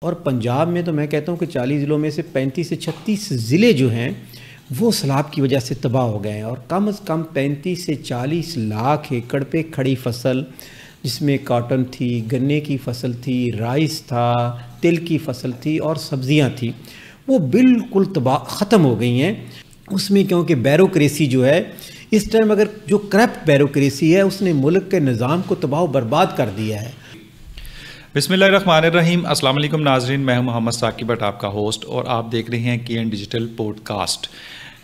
اور پنجاب میں تو میں کہتا ہوں کہ 40 ضلعوں میں سے 35 سے 36 ضلع جو ہیں وہ سیلاب کی وجہ سے تباہ ہو گئے ہیں، اور کم از کم 35 سے 40 لاکھ ایکڑ پہ کھڑی فصل، جس میں کاٹن تھی، گنے کی فصل تھی، رائس تھا، تل کی فصل تھی اور سبزیاں تھیں، وہ بالکل تباہ ختم ہو گئی ہیں۔ اس میں کیونکہ بیوروکریسی جو ہے اس ٹائم، اگر جو کرپٹ بیوروکریسی ہے اس نے ملک کے نظام کو تباہ و برباد کر دیا ہے۔ بسم اللہ الرحمن الرحیم۔ السلام علیکم ناظرین، میں ہوں محمد ثاقب بٹ، آپ کا ہوسٹ، اور آپ دیکھ رہے ہیں کے این ڈیجیٹل پوڈ کاسٹ۔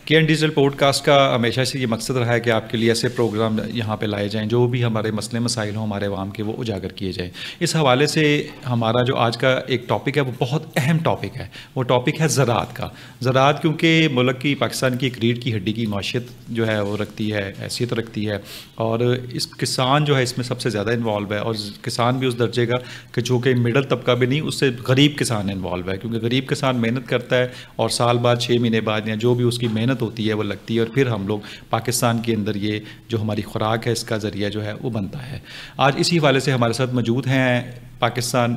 کے این ڈیجیٹل پوڈ کاسٹ کا ہمیشہ سے یہ مقصد رہا ہے کہ آپ کے لیے ایسے پروگرام یہاں پہ لائے جائیں جو بھی ہمارے مسئلے مسائل ہوں ہمارے عوام کے، وہ اجاگر کیے جائیں۔ اس حوالے سے ہمارا جو آج کا ایک ٹاپک ہے وہ بہت اہم ٹاپک ہے، وہ ٹاپک ہے زراعت کا۔ زراعت کیونکہ ملک کی، پاکستان کی ایک ریڑھ کی ہڈی کی معیشت جو ہے وہ رکھتی ہے، حیثیت رکھتی ہے، اور اس کسان جو ہے اس میں سب سے زیادہ انوالو ہے، اور کسان بھی اس درجے کا کہ جو کہ مڈل طبقہ بھی نہیں، اس سے غریب کسان انوالو ہے، کیونکہ غریب کسان محنت کرتا ہے اور سال بعد 6 مہینے بعد یا جو بھی اس کی محنت ہوتی ہے وہ لگتی ہے، اور پھر ہم لوگ پاکستان کے اندر یہ جو ہماری خوراک ہے اس کا ذریعہ جو ہے وہ بنتا ہے۔ آج اسی حوالے سے ہمارے ساتھ موجود ہیں پاکستان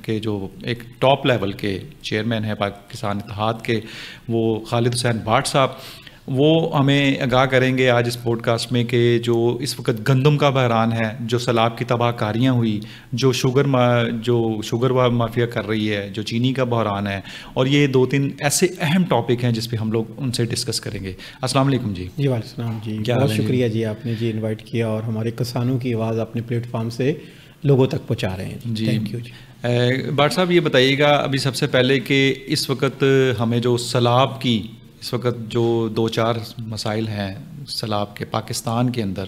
کے جو ایک ٹاپ لیول کے چیئرمین ہیں پاکستان اتحاد کے، وہ خالد حسین بھاٹ صاحب۔ وہ ہمیں آگاہ کریں گے آج اس پوڈ کاسٹ میں کہ جو اس وقت گندم کا بحران ہے، جو سیلاب کی تباہ کاریاں ہوئی، جو شوگر مافیا کر رہی ہے، جو چینی کا بحران ہے، اور یہ 2-3 ایسے اہم ٹاپک ہیں جس پہ ہم لوگ ان سے ڈسکس کریں گے۔ السلام علیکم جی۔ جی وعلیکم السلام جی، بہت شکریہ جی، آپ نے جی انوائٹ کیا اور ہمارے کسانوں کی آواز اپنے پلیٹ فارم سے لوگوں تک پہنچا رہے ہیں جی، تھینک یو جی۔ بھاٹ صاحب یہ بتائیے گا ابھی سب سے پہلے کہ اس وقت ہمیں جو سیلاب کی اس وقت جو 2-4 مسائل ہیں سیلاب کے پاکستان کے اندر،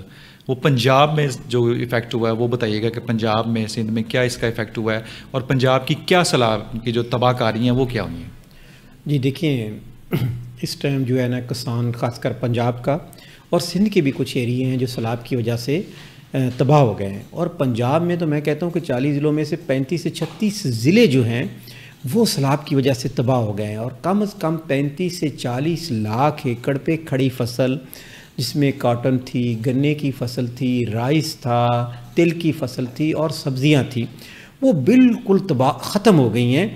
وہ پنجاب میں جو ایفیکٹ ہوا ہے وہ بتائیے گا کہ پنجاب میں، سندھ میں کیا اس کا ایفیکٹ ہوا ہے، اور پنجاب کی کیا سیلاب کی جو تباہ کاری ہیں وہ کیا ہوئی ہیں؟ جی دیکھیں، اس ٹائم جو ہے نا کسان، خاص کر پنجاب کا اور سندھ کے بھی کچھ ایریے ہیں جو سیلاب کی وجہ سے تباہ ہو گئے ہیں، اور پنجاب میں تو میں کہتا ہوں کہ 40 ضلعوں میں سے 35 سے 36 ضلع جو ہیں وہ سیلاب کی وجہ سے تباہ ہو گئے ہیں، اور کم از کم 35 سے 40 لاکھ ایکڑ پہ کھڑی فصل، جس میں کاٹن تھی، گنے کی فصل تھی، رائس تھا، تل کی فصل تھی اور سبزیاں تھیں، وہ بالکل تباہ ختم ہو گئی ہیں۔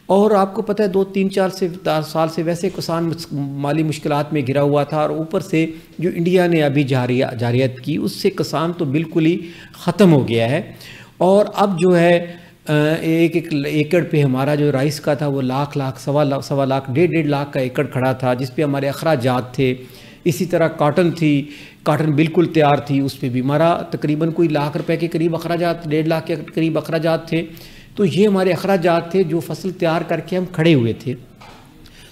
اور آپ کو پتہ ہے 2-3-4 سال سے ویسے کسان مالی مشکلات میں گھرا ہوا تھا، اور اوپر سے جو انڈیا نے ابھی جارحیت کی، اس سے کسان تو بالکل ہی ختم ہو گیا ہے۔ اور اب جو ہے ایک ایکڑ پہ ہمارا جو رائس کا تھا وہ لاکھ، سوا لاکھ، 1.5 لاکھ کا ایکڑ کھڑا تھا، جس پہ ہمارے اخراجات تھے۔ اسی طرح کاٹن تھی، کاٹن بالکل تیار تھی، اس پہ بھی ہمارا تقریباً کوئی لاکھ روپے کے قریب اخراجات، 1.5 لاکھ کے قریب اخراجات تھے۔ تو یہ ہمارے اخراجات تھے جو فصل تیار کر کے ہم کھڑے ہوئے تھے۔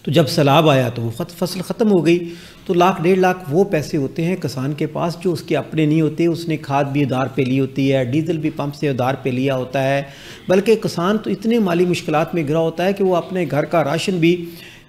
تو جب سیلاب آیا تو وہ فصل ختم ہو گئی، تو 1.5 لاکھ وہ پیسے ہوتے ہیں کسان کے پاس جو اس کے اپنے نہیں ہوتے، اس نے کھاد بھی ادھار پہ لی ہوتی ہے، ڈیزل بھی پمپ سے ادھار پہ لیا ہوتا ہے، بلکہ کسان تو اتنے مالی مشکلات میں گرا ہوتا ہے کہ وہ اپنے گھر کا راشن بھی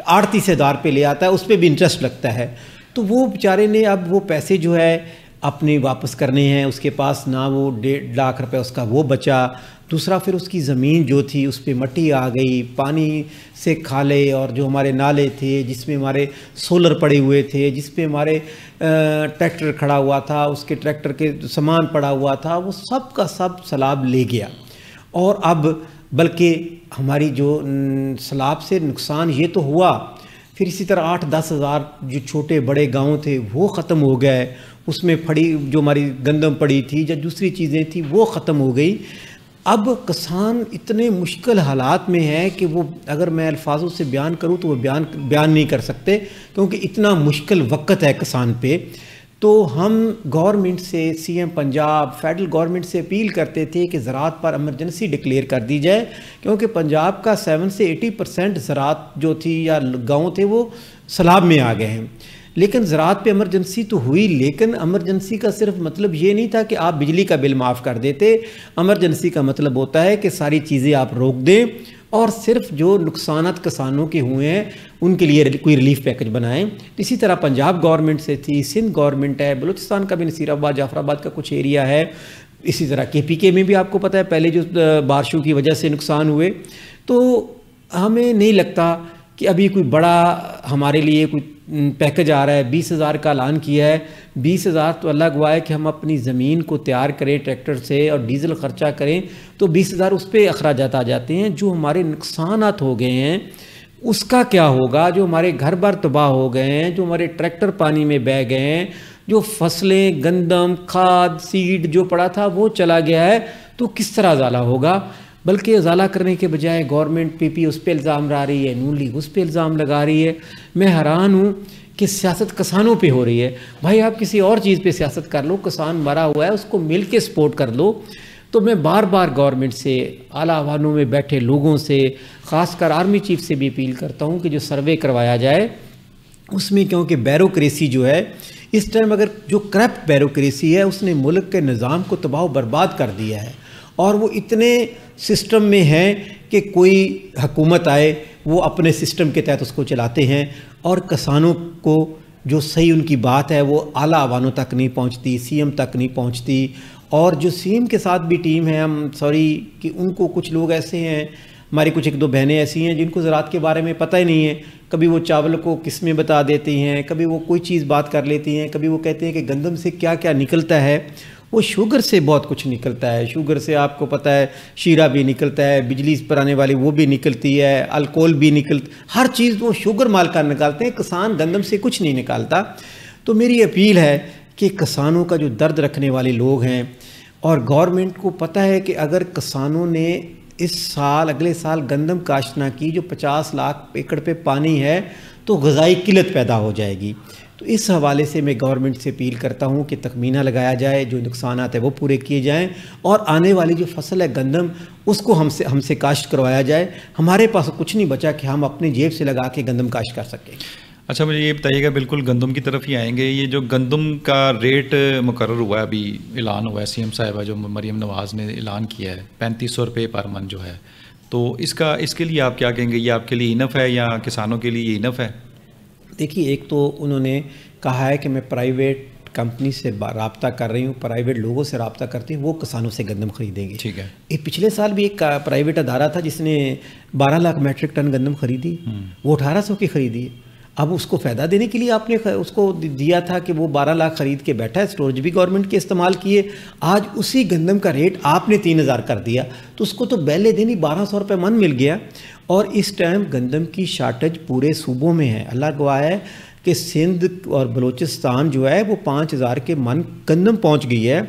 آڑتی سے ادھار پہ لے آتا ہے، اس پہ بھی انٹرسٹ لگتا ہے۔ تو وہ بیچارے نے اب وہ پیسے جو ہے اپنے واپس کرنے ہیں، اس کے پاس نہ وہ 1.5 لاکھ روپے اس کا وہ بچا، دوسرا پھر اس کی زمین جو تھی اس پہ مٹی آ گئی، پانی سے کھالے، اور جو ہمارے نالے تھے جس میں ہمارے سولر پڑے ہوئے تھے، جس پہ ہمارے ٹریکٹر کھڑا ہوا تھا، اس کے ٹریکٹر کے سامان پڑا ہوا تھا، وہ سب کا سب سیلاب لے گیا۔ اور اب بلکہ ہماری جو سیلاب سے نقصان یہ تو ہوا، پھر اسی طرح 8-10 ہزار جو چھوٹے بڑے گاؤں تھے وہ ختم ہو گئے، اس میں پڑی جو ہماری گندم پڑی تھی یا دوسری چیزیں تھیں وہ ختم ہو گئی۔ اب کسان اتنے مشکل حالات میں ہے کہ وہ اگر میں الفاظوں سے بیان کروں تو وہ بیان نہیں کر سکتے، کیونکہ اتنا مشکل وقت ہے کسان پہ۔ تو ہم گورنمنٹ سے، C M Punjab, federal government سے اپیل کرتے تھے کہ زراعت پر ایمرجنسی ڈکلیئر کر دی جائے، کیونکہ پنجاب کا 7 سے 80% زراعت جو تھی یا گاؤں تھے وہ سیلاب میں آ گئے ہیں۔ لیکن زراعت پہ ایمرجنسی تو ہوئی، لیکن ایمرجنسی کا صرف مطلب یہ نہیں تھا کہ آپ بجلی کا بل معاف کر دیتے۔ ایمرجنسی کا مطلب ہوتا ہے کہ ساری چیزیں آپ روک دیں، اور صرف جو نقصانات کسانوں کے ہوئے ہیں ان کے لیے کوئی ریلیف پیکج بنائیں۔ اسی طرح پنجاب گورنمنٹ سے تھی، سندھ گورنمنٹ ہے، بلوچستان کا بھی نصیر آباد، جعفر آباد کا کچھ ایریا ہے، اسی طرح کے میں بھی آپ کو پتہ ہے پہلے جو بارشوں کی وجہ سے نقصان ہوئے۔ تو ہمیں نہیں لگتا کہ ابھی کوئی بڑا ہمارے لیے کوئی پیکج آ رہا ہے، 20,000 کا اعلان کیا ہے، 20,000 تو اللہ گواہ ہے کہ ہم اپنی زمین کو تیار کریں ٹریکٹر سے اور ڈیزل خرچہ کریں تو 20,000 اس پہ اخراجات آ جاتے ہیں. جو ہمارے نقصانات ہو گئے ہیں اس کا کیا ہوگا؟ جو ہمارے گھر بار تباہ ہو گئے ہیں، جو ہمارے ٹریکٹر پانی میں بہہ گئے ہیں، جو فصلیں، گندم، کھاد، سیڈ جو پڑا تھا وہ چلا گیا ہے، تو کس طرح ازالہ ہوگا؟ بلکہ ازالہ کرنے کے بجائے گورنمنٹ پی اس پہ الزام لا رہی ہے، نون لیگ اس پہ الزام لگا رہی ہے. میں حیران ہوں کہ سیاست کسانوں پہ ہو رہی ہے. بھائی آپ کسی اور چیز پہ سیاست کر لو، کسان مرا ہوا ہے اس کو مل کے سپورٹ کر لو. تو میں بار بار گورنمنٹ سے، اعلیٰ عوانوں میں بیٹھے لوگوں سے، خاص کر آرمی چیف سے بھی اپیل کرتا ہوں کہ جو سروے کروایا جائے اس میں، کیونکہ بیوروکریسی جو ہے اس ٹائم، اگر جو کرپٹ بیوروکریسی ہے اس نے ملک کے نظام کو تباہ و برباد کر دیا ہے، اور وہ اتنے سسٹم میں ہیں کہ کوئی حکومت آئے وہ اپنے سسٹم کے تحت اس کو چلاتے ہیں، اور کسانوں کو جو صحیح ان کی بات ہے وہ اعلیٰ عوانوں تک نہیں پہنچتی، سی ایم تک نہیں پہنچتی. اور جو سی ایم کے ساتھ بھی ٹیم ہے، ہم سوری کہ ان کو کچھ لوگ ایسے ہیں، ہماری کچھ ایک دو بہنیں ایسی ہیں جن کو زراعت کے بارے میں پتہ ہی نہیں ہے. کبھی وہ چاول کو قسمیں بتا دیتی ہیں، کبھی وہ کوئی چیز بات کر لیتی ہیں، کبھی وہ کہتے ہیں کہ گندم سے کیا کیا نکلتا ہے. وہ شوگر سے بہت کچھ نکلتا ہے، شوگر سے آپ کو پتہ ہے شیرہ بھی نکلتا ہے، بجلی پر آنے والی وہ بھی نکلتی ہے، الکوہل بھی ہر چیز وہ شوگر مالکان نکالتے ہیں. کسان گندم سے کچھ نہیں نکالتا. تو میری اپیل ہے کہ کسانوں کا جو درد رکھنے والے لوگ ہیں، اور گورنمنٹ کو پتہ ہے کہ اگر کسانوں نے اس سال، اگلے سال گندم کاشت نہ کی، جو 50 لاکھ ایکڑ پہ پانی ہے، تو غذائی قلت پیدا ہو جائے گی. تو اس حوالے سے میں گورنمنٹ سے اپیل کرتا ہوں کہ تخمینہ لگایا جائے، جو نقصانات ہیں وہ پورے کیے جائیں، اور آنے والی جو فصل ہے گندم اس کو ہم سے کاشت کروایا جائے. ہمارے پاس کچھ نہیں بچا کہ ہم اپنی جیب سے لگا کے گندم کاشت کر سکیں. اچھا مجھے یہ بتائیے گا، بالکل گندم کی طرف ہی آئیں گے. یہ جو گندم کا ریٹ مقرر ہوا ہے، ابھی اعلان ہوا ہے، سی ایم صاحبہ جو مریم نواز نے اعلان کیا ہے 3500 روپے پر من جو ہے، تو اس کے لیے آپ کیا کہیں گے؟ یہ آپ کے لیے انف ہے یا کسانوں کے لیے انف ہے؟ دیکھیے، ایک تو انہوں نے کہا ہے کہ میں پرائیویٹ کمپنی سے رابطہ کر رہی ہوں، پرائیویٹ لوگوں سے رابطہ کرتی ہوں، وہ کسانوں سے گندم خریدیں گے. ٹھیک ہے. پچھلے سال بھی ایک پرائیویٹ ادارہ تھا جس نے 12 لاکھ میٹرک ٹن گندم خریدی، وہ 1800 کی خریدی. اب اس کو فائدہ دینے کے لیے آپ نے اس کو دیا تھا کہ وہ 12 لاکھ خرید کے بیٹھا ہے، اسٹوریج بھی گورنمنٹ کے استعمال کیے. آج اسی گندم کا ریٹ آپ نے 3000 کر دیا، تو اس کو تو پہلے دن ہی 1200 روپے من مل گیا. اور اس ٹائم گندم کی شارٹیج پورے صوبوں میں ہے. اللہ گواہ ہے کہ سندھ اور بلوچستان جو ہے وہ 5000 کے من گندم پہنچ گئی ہے.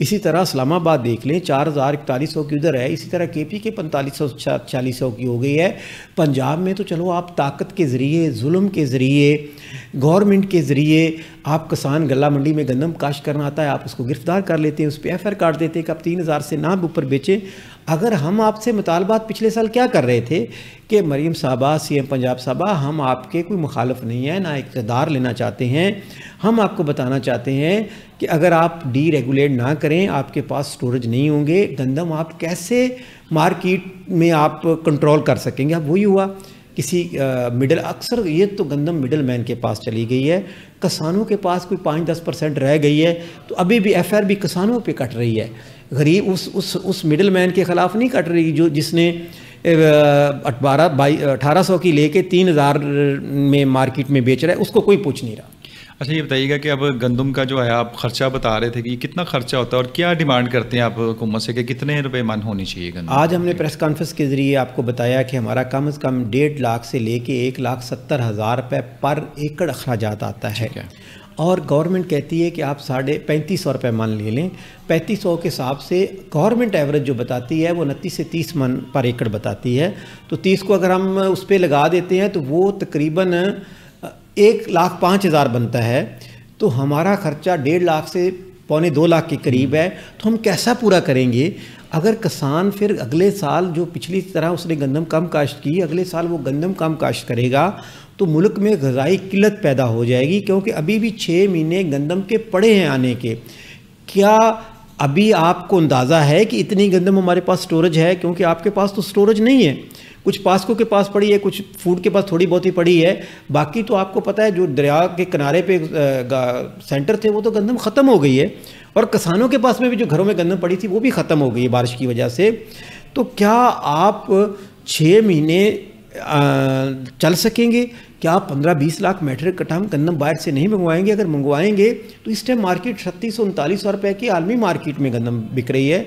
اسی طرح اسلام آباد دیکھ لیں، 4000-4100 کی ادھر ہے. اسی طرح کے پی کے 4500-4600 کی ہو گئی ہے. پنجاب میں تو چلو آپ طاقت کے ذریعے، ظلم کے ذریعے، گورنمنٹ کے ذریعے، آپ کسان گلہ منڈی میں گندم کاشت کرنا آتا ہے، آپ اس کو گرفتار کر لیتے ہیں، اس پہ ایف آئی آر کاٹ دیتے ہیں کہ آپ 3000 سے نہ اوپر بیچیں. اگر ہم آپ سے مطالبات پچھلے سال کیا کر رہے تھے کہ مریم صاحبہ، سی ایم پنجاب صاحبہ، ہم آپ کے کوئی مخالف نہیں ہیں، نہ اقتدار لینا چاہتے ہیں. ہم آپ کو بتانا چاہتے ہیں کہ اگر آپ ڈی ریگولیٹ نہ کریں، آپ کے پاس سٹوریج نہیں ہوں گے، گندم آپ کیسے مارکیٹ میں آپ کنٹرول کر سکیں گے؟ اب وہی ہوا، کسی اکثر یہ تو گندم مڈل مین کے پاس چلی گئی ہے، کسانوں کے پاس کوئی 5-10% رہ گئی ہے. تو ابھی بھی ایف آئی آر بھی کسانوں پہ کٹ رہی ہے. غریب اس مڈل مین کے خلاف نہیں کٹ رہی جس نے 1800 کی لے کے 3000 میں مارکیٹ میں بیچ رہا ہے، اس کو کوئی پوچھ نہیں رہا. اچھا یہ بتائیے گا کہ اب گندم کا جو ہے آپ خرچہ بتا رہے تھے کہ کتنا خرچہ ہوتا ہے، اور کیا ڈیمانڈ کرتے ہیں آپ حکومت سے کہ کتنے روپے من ہونی چاہیے گندم؟ آج ہم نے پریس کانفرنس کے ذریعے آپ کو بتایا کہ ہمارا کم از کم 1.5 لاکھ سے لے کے 1,70,000 روپے پر ایکڑ اخراجات آتا ہے. اور گورنمنٹ کہتی ہے کہ آپ 3500 روپے من لے لیں. 3500 کے حساب سے گورنمنٹ ایوریج جو بتاتی ہے وہ 29 سے 30 من پر ایکڑ بتاتی ہے. تو 30 کو اگر ہم اس پہ لگا دیتے ہیں تو وہ تقریباً 1,05,000 بنتا ہے. تو ہمارا خرچہ 1.5 لاکھ سے 1.25 لاکھ کے قریب ہے. تو ہم کیسا پورا کریں گے؟ اگر کسان پھر اگلے سال جو پچھلی طرح اس نے گندم کم کاشت کی، اگلے سال وہ گندم کم کاشت کرے گا تو ملک میں غذائی قلت پیدا ہو جائے گی. کیونکہ ابھی بھی 6 مہینے گندم کے پڑے ہیں آنے کے. کیا ابھی آپ کو اندازہ ہے کہ اتنی گندم ہمارے پاس سٹوریج ہے؟ کیونکہ آپ کے پاس تو سٹوریج نہیں ہے. کچھ پاسکو کے پاس پڑی ہے، کچھ فوڈ کے پاس تھوڑی بہت ہی پڑی ہے. باقی تو آپ کو پتہ ہے جو دریا کے کنارے پہ سینٹر تھے وہ تو گندم ختم ہو گئی ہے. اور کسانوں کے پاس میں بھی جو گھروں میں گندم پڑی تھی وہ بھی ختم ہو گئی ہے بارش کی وجہ سے. تو کیا آپ 6 مہینے چل سکیں گے؟ کیا آپ 15-20 لاکھ میٹرک ٹن گندم باہر سے نہیں منگوائیں گے؟ اگر منگوائیں گے تو اس ٹائم مارکیٹ 3600-3900 روپے کی عالمی مارکیٹ میں گندم بک رہی ہے.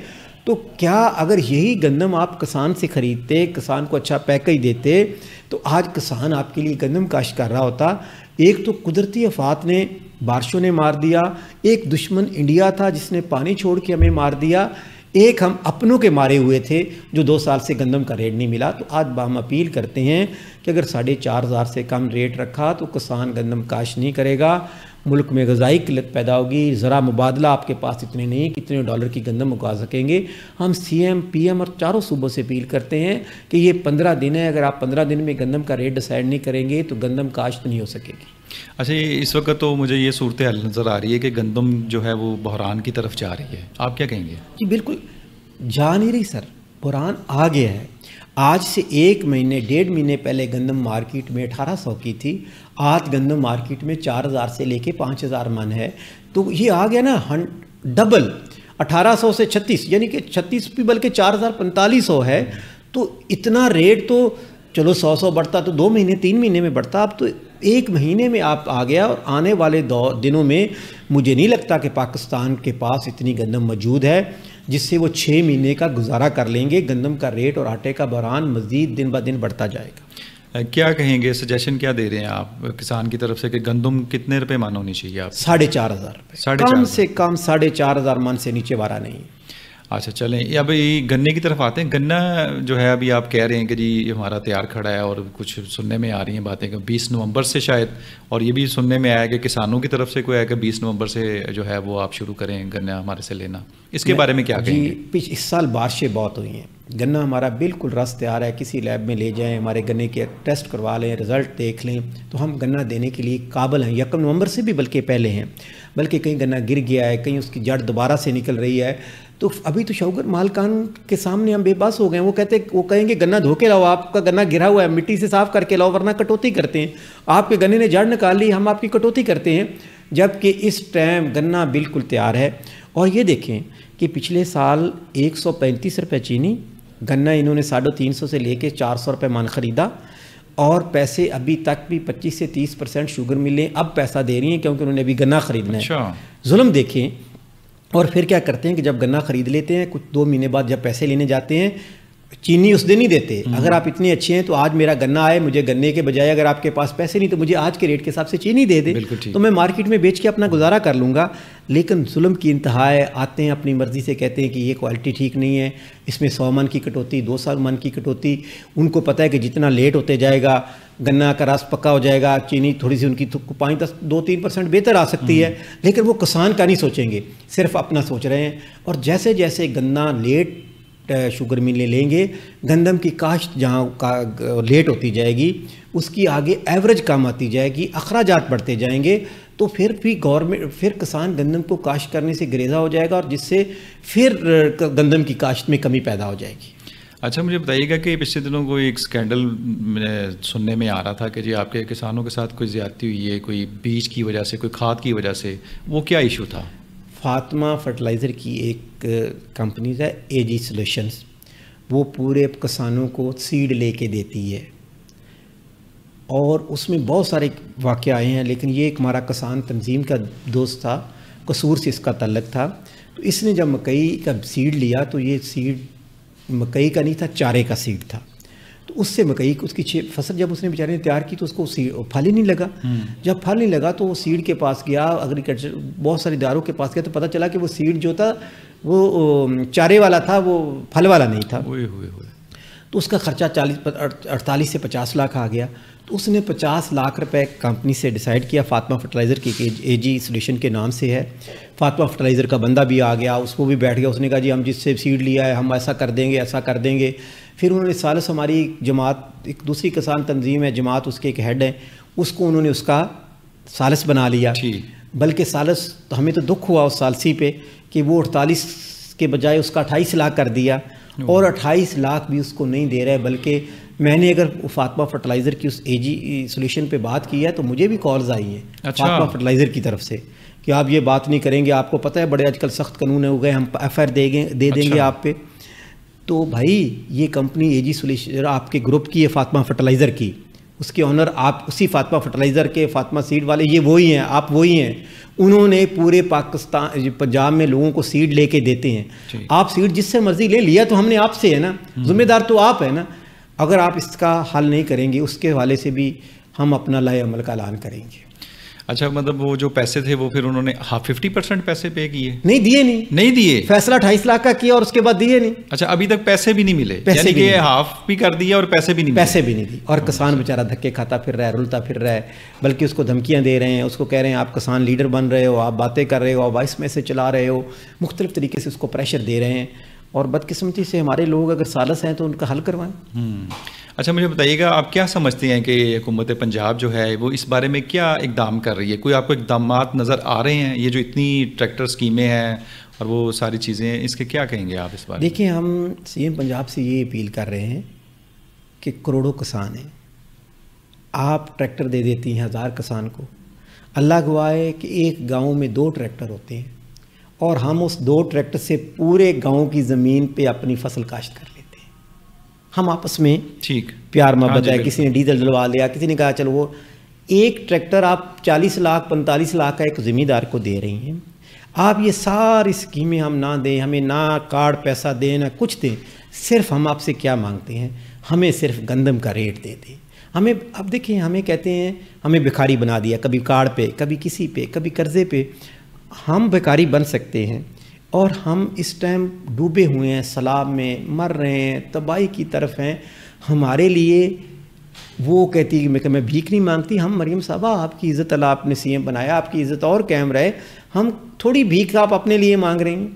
تو کیا اگر یہی گندم آپ کسان سے خریدتے, کسان کو اچھا پیکج دیتے, تو آج کسان آپ کے لیے گندم کاشت کر رہا ہوتا. ایک تو قدرتی آفات نے, بارشوں نے مار دیا, ایک دشمن انڈیا تھا جس نے پانی چھوڑ کے ہمیں مار دیا, ایک ہم اپنوں کے مارے ہوئے تھے جو 2 سال سے گندم کا ریٹ نہیں ملا. تو آج ہم اپیل کرتے ہیں کہ اگر 4,500 سے کم ریٹ رکھا تو کسان گندم کاشت نہیں کرے گا. ملک میں غذائی قلت پیدا ہوگی, ذرا مبادلہ آپ کے پاس اتنے نہیں کتنے ڈالر کی گندم اگا سکیں گے. ہم CM PM اور چاروں صوبوں سے اپیل کرتے ہیں کہ یہ 15 دن ہے, اگر آپ 15 دن میں گندم کا ریٹ ڈیسائیڈ نہیں کریں گے تو گندم کاشت نہیں ہو سکے گی. اچھا, اس وقت تو مجھے یہ صورتحال نظر آ رہی ہے کہ گندم جو ہے وہ بحران کی طرف جا رہی ہے, آپ کیا کہیں گے؟ جی بالکل جا نہیں رہی سر, بحران آ گیا ہے. آج سے 1 مہینے 1.5 مہینے پہلے گندم مارکیٹ میں 1800 کی تھی, آج گندم مارکیٹ میں 4000 سے لے کے 5000 من ہے. تو یہ آ گیا نا ڈبل, 1800 سے 36, یعنی کہ 36 بھی بلکہ 4000-4500 ہے. تو اتنا ریٹ تو چلو 100 بڑھتا تو 2 مہینے 3 مہینے میں بڑھتا, اب تو 1 مہینے میں آپ آ گیا. اور آنے والے دنوں میں مجھے نہیں لگتا کہ پاکستان کے پاس اتنی گندم موجود ہے جس سے وہ 6 مہینے کا گزارا کر لیں گے. گندم کا ریٹ اور آٹے کا بحران مزید دن بہ دن بڑھتا جائے گا. کیا کہیں گے, سجیشن کیا دے رہے ہیں آپ کسان کی طرف سے کہ گندم کتنے روپے من ہونی چاہیے؟ آپ 4,500 روپے, کم سے کم 4,500 من سے نیچے وارا نہیں. اچھا چلیں, اب گنے کی طرف آتے ہیں. گنا جو ہے ابھی آپ کہہ رہے ہیں کہ جی ہمارا تیار کھڑا ہے, اور کچھ سننے میں آ رہی ہیں باتیں کہ 20 نومبر سے شاید, اور یہ بھی سننے میں آیا کہ کسانوں کی طرف سے کوئی ہے کہ 20 نومبر سے جو ہے وہ آپ شروع کریں گنا ہمارے سے لینا. اس کے بارے میں کیا کہیں گے؟ جی اس سال بارشیں بہت ہوئی ہیں, گنا ہمارا بالکل رس تیار ہے. کسی لیب میں لے جائیں, ہمارے گنے کے ٹیسٹ کروا لیں, رزلٹ دیکھ لیں, تو ہم گنا دینے کے لیے قابل ہیں. 1 نومبر سے بھی بلکہ پہلے ہیں, بلکہ کہیں گنا گر گیا ہے, کہیں اس کی جڑ دوبارہ سے نکل رہی ہے. تو ابھی تو شوگر مالکان کے سامنے ہم بے بس ہو گئے ہیں. وہ کہیں گے گنا دھو کے لاؤ, آپ کا گنا گرا ہوا ہے مٹی سے صاف کر کے لاؤ, ورنہ کٹوتی کرتے ہیں. آپ کے گنے نے جڑ نکال لی, ہم آپ کی کٹوتی کرتے ہیں. جبکہ اس ٹائم گنا بالکل تیار ہے. اور یہ دیکھیں کہ پچھلے سال 135 روپے چینی, گنا انہوں نے 350 سے لے کے 400 روپے من خریدا, اور پیسے ابھی تک بھی 25 سے 30% شوگر ملیں اب پیسہ دے رہی ہیں کیونکہ انہوں نے ابھی گنا خریدنا ہے. ظلم دیکھیں. اور پھر کیا کرتے ہیں کہ جب گنا خرید لیتے ہیں, کچھ 2 مہینے بعد جب پیسے لینے جاتے ہیں, چینی اس دن ہی دیتے. اگر آپ اتنے اچھے ہیں تو آج میرا گنا آئے, مجھے گنے کے بجائے اگر آپ کے پاس پیسے نہیں تو مجھے آج کے ریٹ کے حساب سے چینی دے دے, تو میں مارکیٹ میں بیچ کے اپنا گزارا کر لوں گا. لیکن ظلم کی انتہا ہے. آتے ہیں اپنی مرضی سے کہتے ہیں کہ یہ کوالٹی ٹھیک نہیں ہے, اس میں 100 من کی کٹوتی, 200 من کی کٹوتی. ان کو پتہ ہے کہ جتنا لیٹ ہوتے جائے گا گنا کا رس پکا ہو جائے گا, چینی تھوڑی سی ان کی 2-3% بہتر آ سکتی ہے. لیکن وہ کسان کا نہیں سوچیں گے, صرف اپنا سوچ رہے ہیں. اور جیسے جیسے گنا لیٹ شوگر ملیں لیں گے, گندم کی کاشت جہاں لیٹ ہوتی جائے گی, اس کی آگے ایوریج کم آتی جائے گی, اخراجات بڑھتے جائیں گے, تو پھر بھی پھر کسان گندم کو کاشت کرنے سے گریزا ہو جائے گا, اور جس سے پھر گندم کی کاشت میں کمی پیدا ہو جائے گی. اچھا مجھے بتائیے گا کہ پچھلے دنوں کوئی ایک سکینڈل سننے میں آ رہا تھا کہ جی آپ کے کسانوں کے ساتھ کوئی زیادتی ہوئی ہے, کوئی بیج کی وجہ سے, کوئی کھاد کی وجہ سے, وہ کیا ایشو تھا؟ فاطمہ فرٹیلائزر کی ایک کمپنیز ہے AG سولوشنز, وہ پورے کسانوں کو سیڈ لے کے دیتی ہے, اور اس میں بہت سارے واقعے آئے ہیں. لیکن یہ ایک ہمارا کسان تنظیم کا دوست تھا, قصور سے اس کا تعلق تھا. تو اس نے جب مکئی کا سیڈ لیا تو یہ سیڈ مکئی کا نہیں تھا, چارے کا سیڈ تھا. تو اس سے مکئی اس کی فصل جب اس نے بیچارے نے تیار کی تو اس کو پھل ہی نہیں لگا. جب پھل نہیں لگا تو وہ سیڈ کے پاس گیا, ایگریکلچر بہت سارے اداروں کے پاس گیا, تو پتہ چلا کہ وہ سیڈ جو تھا وہ چارے والا تھا, وہ پھل والا نہیں تھا. تو اس کا خرچہ 48 سے 50 لاکھ آ گیا. تو اس نے 50 لاکھ روپے کمپنی سے ڈیسائیڈ کیا, فاطمہ فرٹیلائزر کی AG سولوشن کے نام سے ہے. فاطمہ فرٹیلائزر کا بندہ بھی آ گیا, اس کو بھی بیٹھ گیا, اس نے کہا جی ہم جس سے سیڈ لیا ہے ہم ایسا کر دیں گے, ایسا کر دیں گے. پھر انہوں نے سالس, ہماری جماعت ایک دوسری کسان تنظیم ہے جماعت, اس کے ایک ہیڈ ہیں, اس کو انہوں نے اس کا سالس بنا لیا. بلکہ سالس ہمیں تو دکھ ہوا اس سالسی پہ کہ وہ 48 کے بجائے اس کا 28 لاکھ کر دیا, اور 28 لاکھ بھی اس کو نہیں دے رہے. بلکہ میں نے اگر فاطمہ فرٹیلائزر کی اس AG سولوشن پہ بات کی ہے تو مجھے بھی کالز آئی ہیں فاطمہ فرٹیلائزر کی طرف سے کہ آپ یہ بات نہیں کریں گے, آپ کو پتہ ہے بڑے آج کل سخت قانون ہو گئے, ہم FIR دے دیں گے آپ پہ. تو بھائی یہ کمپنی AG سولوشن آپ کے گروپ کی ہے، فاطمہ فرٹیلائزر کی، اس کے آنر آپ اسی فاطمہ فرٹیلائزر کے، فاطمہ سیڈ والے یہ وہی ہیں، آپ وہی ہیں. انہوں نے پورے پاکستان پنجاب میں لوگوں کو سیڈ لے کے دیتے ہیں. آپ سیڈ جس سے مرضی لیا تو ہم نے آپ سے ہے نا، ذمہ دار تو آپ ہے نا. اگر آپ اس کا حل نہیں کریں گے، اس کے حوالے سے بھی ہم اپنا لائے عمل کا اعلان کریں گے. اچھا، مطلب وہ جو پیسے تھے وہ پھر انہوں نے 50% پیسے پے کیے؟ نہیں دیے. فیصلہ 28 لاکھ کا کیا اور اس کے بعد دیے نہیں. اچھا، ابھی تک پیسے بھی نہیں ملے؟ یعنی کہ ہاف بھی کر دیا اور پیسے بھی نہیں دی. اور کسان بیچارہ دھکے کھاتا پھر رہا ہے، رلتا پھر رہا ہے، بلکہ اس کو دھمکیاں دے رہے ہیں، اس کو کہہ رہے ہیں آپ کسان لیڈر بن رہے ہو، آپ باتیں کر رہے ہو، آپ وائس میسج چلا رہے ہو، مختلف طریقے سے اس کو پریشر دے رہے ہیں. اور بدقسمتی سے ہمارے لوگ اگر سالس ہیں تو ان کا حل کروائیں. اچھا، مجھے بتائیے گا آپ کیا سمجھتے ہیں کہ حکومت پنجاب جو ہے وہ اس بارے میں کیا اقدام کر رہی ہے؟ کوئی آپ کو اقدامات نظر آ رہے ہیں؟ یہ جو اتنی ٹریکٹر اسکیمیں ہیں اور وہ ساری چیزیں ہیں، اس کے کیا کہیں گے آپ اس بارے میں؟ دیکھیں، ہم CM پنجاب سے یہ اپیل کر رہے ہیں کہ کروڑوں کسان ہیں، آپ ٹریکٹر دے دیتی ہیں 1000 کسان کو. اللہ گواہ ہے کہ ایک گاؤں میں 2 ٹریکٹر ہوتے ہیں اور ہم اس 2 ٹریکٹر سے پورے گاؤں کی زمین پہ اپنی فصل کاشت کر لیتے ہیں. ہم آپس میں ٹھیک پیار محبت ہے، کسی نے ڈیزل ڈلوا لیا، کسی نے کہا چلو وہ ایک ٹریکٹر آپ 40 لاکھ 45 لاکھ کا ایک ذمہ دار کو دے رہی ہیں. آپ یہ ساری اسکیمیں ہم نہ دیں، ہمیں نہ کارڈ پیسہ دیں نہ کچھ دیں، صرف ہم آپ سے کیا مانگتے ہیں؟ ہمیں صرف گندم کا ریٹ دے دیں. ہمیں اب دیکھیں، ہمیں کہتے ہیں ہمیں بھکاری بنا دیا، کبھی کارڈ پہ، کبھی کسی پہ، کبھی قرضے پہ. ہم بھکاری بن سکتے ہیں اور ہم اس ٹائم ڈوبے ہوئے ہیں، سیلاب میں مر رہے ہیں، تباہی کی طرف ہیں. ہمارے لیے وہ کہتی ہے کہ میں بھیک نہیں مانگتی. ہم مریم صاحبہ آپ کی عزت اللہ آپ نے CM بنایا، آپ کی عزت اور قائم رہے. ہم تھوڑی بھیک آپ اپنے لیے مانگ رہے ہیں.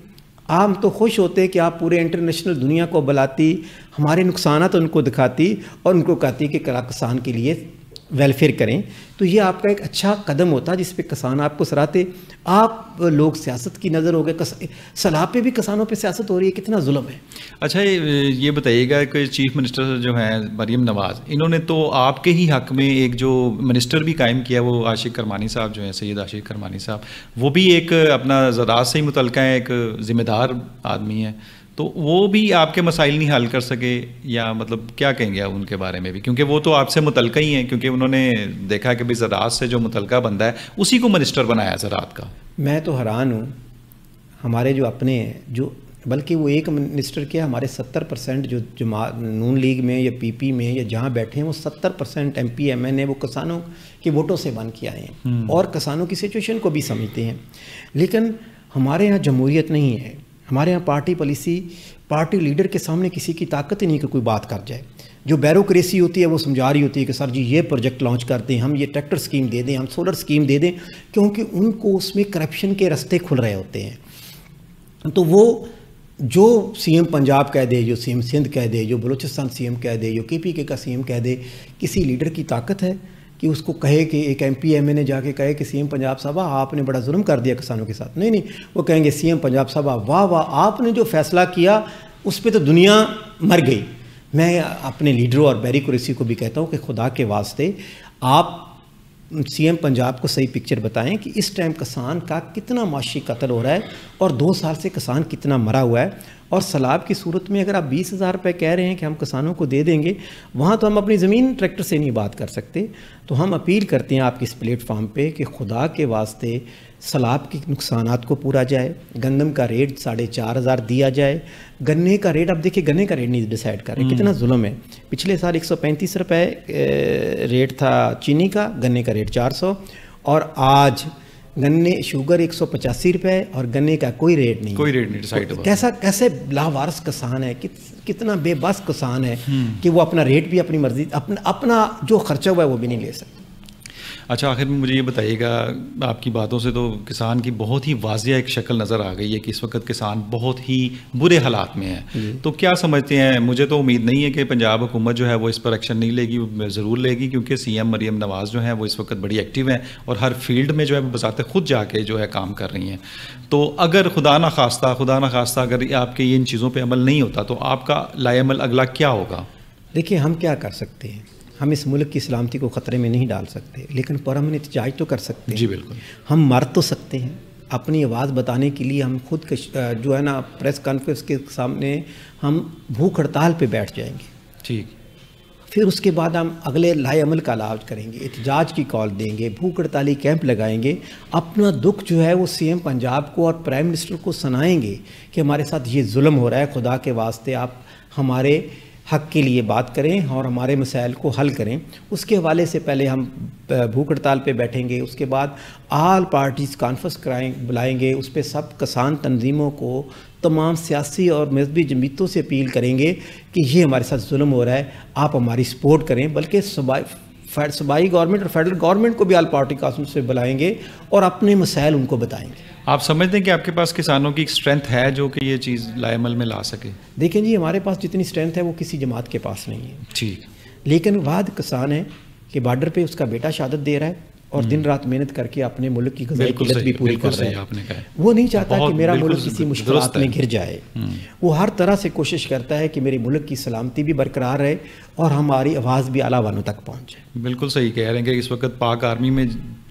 آپ تو خوش ہوتے کہ آپ پورے انٹرنیشنل دنیا کو بلاتی، ہمارے نقصانات ان کو دکھاتی اور ان کو کہتی کہ کسان کے لیے ویلفیئر کریں. تو یہ آپ کا ایک اچھا قدم ہوتا جس پہ کسان آپ کو سراہتے. آپ لوگ سیاست کی نظر ہو گئے، سیلاب پہ بھی کسانوں پہ سیاست ہو رہی ہے، کتنا ظلم ہے. اچھا، یہ بتائیے گا کہ چیف منسٹر جو ہیں مریم نواز، انہوں نے تو آپ کے ہی حق میں ایک جو منسٹر بھی قائم کیا، وہ عاشق کرمانی صاحب جو ہیں، سید عاشق کرمانی صاحب، وہ بھی ایک اپنا زراعت سے ہی متعلقہ ہیں، ایک ذمہ دار آدمی ہیں. تو وہ بھی آپ کے مسائل نہیں حل کر سکے، یا مطلب کیا کہیں گے ان کے بارے میں بھی؟ کیونکہ وہ تو آپ سے متعلقہ ہی ہیں، کیونکہ انہوں نے دیکھا کہ زراعت سے جو متعلقہ بندہ ہے اسی کو منسٹر بنایا زراعت کا. میں تو حیران ہوں، ہمارے جو اپنے ہیں، جو بلکہ وہ ایک منسٹر کیا، ہمارے 70% جو نون لیگ میں یا PP میں یا جہاں بیٹھے ہیں، وہ 70% MP MN وہ کسانوں کے ووٹوں سے بن کے آئے ہیں اور کسانوں کی سچویشن کو بھی سمجھتے ہیں. لیکن ہمارے یہاں جمہوریت نہیں ہے. ہمارے یہاں پارٹی پالیسی، پارٹی لیڈر کے سامنے کسی کی طاقت ہی نہیں کہ کوئی بات کر جائے. جو بیوروکریسی ہوتی ہے وہ سمجھا رہی ہوتی ہے کہ سر جی یہ پروجیکٹ لانچ کر دیں، ہم یہ ٹریکٹر اسکیم دے دیں، ہم سولر اسکیم دے دیں، کیونکہ ان کو اس میں کرپشن کے رستے کھل رہے ہوتے ہیں. تو وہ جو CM پنجاب کہہ دے، جو CM سندھ کہہ دے، جو بلوچستان CM کہہ دے، جو KPK کا CM کہہ دے، کسی لیڈر کی طاقت ہے کہ اس کو کہے کہ ایک MP MA نے جا کے کہے کہ CM پنجاب صاحبہ آپ نے بڑا ظلم کر دیا کسانوں کے ساتھ؟ نہیں، وہ کہیں گے CM پنجاب صاحبہ واہ واہ آپ نے جو فیصلہ کیا اس پہ تو دنیا مر گئی. میں اپنے لیڈروں اور بیوروکریسی کو بھی کہتا ہوں کہ خدا کے واسطے آپ CM پنجاب کو صحیح پکچر بتائیں کہ اس ٹائم کسان کا کتنا معاشی قتل ہو رہا ہے اور 2 سال سے کسان کتنا مرا ہوا ہے. اور سیلاب کی صورت میں اگر آپ 20,000 روپے کہہ رہے ہیں کہ ہم کسانوں کو دے دیں گے، وہاں تو ہم اپنی زمین ٹریکٹر سے نہیں بات کر سکتے. تو ہم اپیل کرتے ہیں آپ کی اس پلیٹ فارم پہ کہ خدا کے واسطے سیلاب کے نقصانات کو پورا جائے، گندم کا ریٹ 4,500 دیا جائے. گنے کا ریٹ اب دیکھیں، گنے کا ریٹ نہیں ڈیسائیڈ کر رہے، کتنا ظلم ہے. پچھلے سال 135 روپے ریٹ تھا چینی کا، گنے کا ریٹ 400، اور آج گنے شوگر 185 روپے اور گنے کا کوئی ریٹ نہیں ڈیسائیڈ ہوا. کیسے لاوارث کسان ہے، کتنا بے بس کسان ہے کہ وہ اپنا ریٹ بھی اپنی مرضی، اپنا جو خرچہ ہوا ہے وہ بھی نہیں لے سکتا. اچھا، آخر میں مجھے یہ بتائیے گا، آپ کی باتوں سے تو کسان کی بہت ہی واضح ایک شکل نظر آ گئی ہے کہ اس وقت کسان بہت ہی برے حالات میں ہے. تو کیا سمجھتے ہیں؟ مجھے تو امید نہیں ہے کہ پنجاب حکومت جو ہے وہ اس پر ایکشن نہیں لے گی، ضرور لے گی، کیونکہ CM مریم نواز جو ہیں وہ اس وقت بڑی ایکٹیو ہیں اور ہر فیلڈ میں جو ہے بذات خود جا کے جو ہے کام کر رہی ہیں. تو اگر خدا نخواستہ اگر آپ کے ان چیزوں پہ عمل نہیں ہوتا تو آپ کا لائے عمل اگلا کیا ہوگا؟ دیکھیے، ہم کیا کر سکتے ہیں؟ ہم اس ملک کی سلامتی کو خطرے میں نہیں ڈال سکتے، لیکن پرامن احتجاج تو کر سکتے ہیں. جی بالکل. ہم مر تو سکتے ہیں، اپنی آواز بتانے کے لیے ہم خود جو ہے نا پریس کانفرنس کے سامنے ہم بھوک ہڑتال پہ بیٹھ جائیں گے. ٹھیک. پھر اس کے بعد ہم اگلے لائے عمل کا علاج کریں گے, احتجاج کی کال دیں گے, بھوک ہڑتالی کیمپ لگائیں گے, اپنا دکھ جو ہے وہ سی ایم پنجاب کو اور پرائم منسٹر کو سنائیں گے کہ ہمارے ساتھ یہ ظلم ہو رہا ہے, خدا کے واسطے آپ ہمارے حق کے لیے بات کریں اور ہمارے مسائل کو حل کریں. اس کے حوالے سے پہلے ہم بھوک ہڑتال پہ بیٹھیں گے, اس کے بعد آل پارٹیز کانفرنس بلائیں گے, اس پہ سب کسان تنظیموں کو, تمام سیاسی اور مذہبی جمعیتوں سے اپیل کریں گے کہ یہ ہمارے ساتھ ظلم ہو رہا ہے, آپ ہماری سپورٹ کریں. بلکہ صوبائی گورنمنٹ اور فیڈرل گورنمنٹ کو بھی آل پارٹی کانفرنس سے بلائیں گے اور اپنے مسائل ان کو بتائیں گے. آپ سمجھتے ہیں کہ آپ کے پاس کسانوں کی اسٹرینتھ ہے جو کہ یہ چیز لائے عمل میں لا سکے؟ دیکھیں جی, ہمارے پاس جتنی اسٹرینتھ ہے وہ کسی جماعت کے پاس نہیں ہے. ٹھیک. لیکن وعد کسان ہے کہ بارڈر پہ اس کا بیٹا شہادت دے رہا ہے اور دن رات محنت کر کے اپنے ملک کی غذائی قلت بھی پوری کر رہا ہے. وہ نہیں چاہتا کہ میرا ملک کسی مشکلات میں گھر جائے. وہ ہر طرح سے کوشش کرتا ہے کہ میرے ملک کی سلامتی بھی برقرار رہے اور ہماری آواز بھی اعلیٰ وانوں تک پہنچ جائے. بالکل صحیح کہہ رہے ہیں کہ اس وقت پاک آرمی میں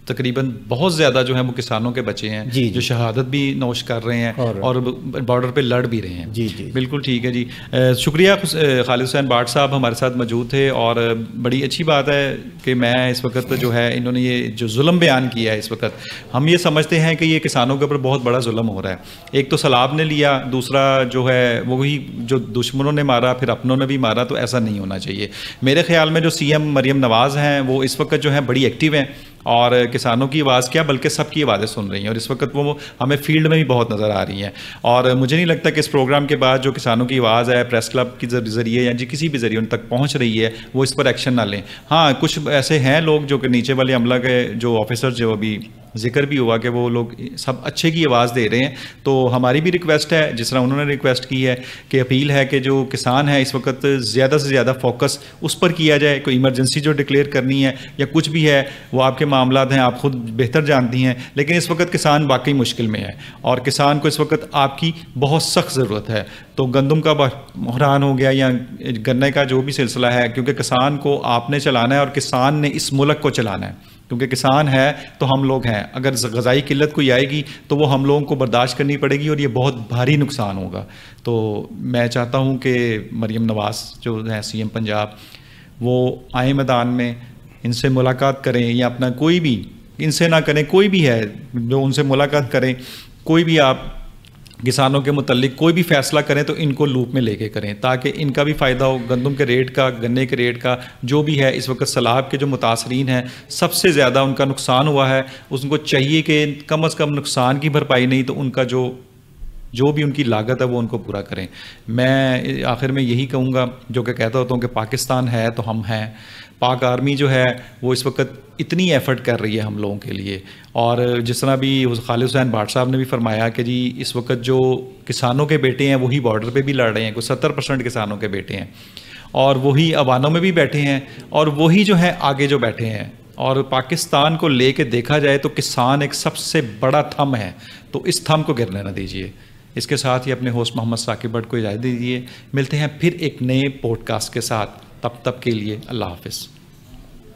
تقریباً بہت زیادہ جو ہیں وہ کسانوں کے بچے ہیں جو شہادت بھی نوش کر رہے ہیں اور بارڈر پہ لڑ بھی رہے ہیں. جی جی بالکل ٹھیک ہے جی. شکریہ خالد حسین بھاٹ صاحب ہمارے ساتھ موجود تھے, اور بڑی اچھی بات ہے کہ میں اس وقت جو ہے انہوں نے یہ جو ظلم بیان کیا ہے, اس وقت ہم یہ سمجھتے ہیں کہ یہ کسانوں کے اوپر بہت بڑا ظلم ہو رہا ہے. ایک تو سیلاب نے لیا, دوسرا جو ہے وہی جو دشمنوں نے مارا پھر اپنوں نے بھی مارا, تو ایسا نہیں ہونا چاہیے. میرے خیال میں جو سی ایم مریم نواز ہیں وہ اس وقت جو ہیں بڑی ایکٹیو ہیں اور کسانوں کی آواز کیا بلکہ سب کی آوازیں سن رہی ہیں, اور اس وقت وہ ہمیں فیلڈ میں بھی بہت نظر آ رہی ہیں. اور مجھے نہیں لگتا کہ اس پروگرام کے بعد جو کسانوں کی آواز ہے پریس کلب کے ذریعے یا کسی بھی ذریعے ان تک پہنچ رہی ہے وہ اس پر ایکشن نہ لیں. ہاں کچھ ایسے ہیں لوگ جو کہ نیچے والے عملہ کے جو آفیسر جو ابھی ذکر بھی ہوا کہ وہ لوگ سب اچھے کی آواز دے رہے ہیں, تو ہماری بھی ریکویسٹ ہے جس طرح انہوں نے ریکویسٹ کی ہے کہ اپیل ہے کہ جو کسان ہے اس وقت زیادہ سے زیادہ فوکس اس پر کیا جائے. کوئی ایمرجنسی جو ڈکلیئر کرنی ہے یا کچھ بھی ہے وہ آپ کے معاملات ہیں, آپ خود بہتر جانتی ہیں, لیکن اس وقت کسان واقعی مشکل میں ہے اور کسان کو اس وقت آپ کی بہت سخت ضرورت ہے. تو گندم کا بحران ہو گیا یا گنے کا جو بھی سلسلہ ہے, کیونکہ کسان کو آپ نے چلانا ہے اور کسان نے اس ملک کو چلانا ہے, کیونکہ کسان ہے تو ہم لوگ ہیں. اگر غذائی قلت کوئی آئے گی تو وہ ہم لوگوں کو برداشت کرنی پڑے گی اور یہ بہت بھاری نقصان ہوگا. تو میں چاہتا ہوں کہ مریم نواز جو ہے سی ایم پنجاب وہ آئیں میدان میں, ان سے ملاقات کریں یا اپنا کوئی بھی ان سے نہ کریں, کوئی بھی ہے جو ان سے ملاقات کریں, کوئی بھی آپ کسانوں کے متعلق کوئی بھی فیصلہ کریں تو ان کو لوپ میں لے کے کریں تاکہ ان کا بھی فائدہ ہو. گندم کے ریٹ کا, گنے کے ریٹ کا جو بھی ہے, اس وقت سیلاب کے جو متاثرین ہیں سب سے زیادہ ان کا نقصان ہوا ہے, اس کو چاہیے کہ کم از کم نقصان کی بھرپائی نہیں تو ان کا جو بھی ان کی لاگت ہے وہ ان کو پورا کریں. میں آخر میں یہی کہوں گا جو کہ کہتا ہوتا ہوں کہ پاکستان ہے تو ہم ہیں. پاک آرمی جو ہے وہ اس وقت اتنی ایفرٹ کر رہی ہے ہم لوگوں کے لیے, اور جس طرح بھی خالد حسین بھاٹ صاحب نے بھی فرمایا کہ جی اس وقت جو کسانوں کے بیٹے ہیں وہی بارڈر پہ بھی لڑ رہے ہیں, کوئی 70% کسانوں کے بیٹے ہیں اور وہی عوانوں میں بھی بیٹھے ہیں اور وہی جو ہے آگے جو بیٹھے ہیں. اور پاکستان کو لے کے دیکھا جائے تو کسان ایک سب سے بڑا تھم ہے, تو اس تھم کو گرنے نہ دیجیے. اس کے ساتھ ہی اپنے ہوسٹ محمد ثاقب بٹ کو اجازت دیجیے. ملتے ہیں پھر ایک نئے پوڈ کاسٹ کے ساتھ, تب تک کے لیے اللہ حافظ.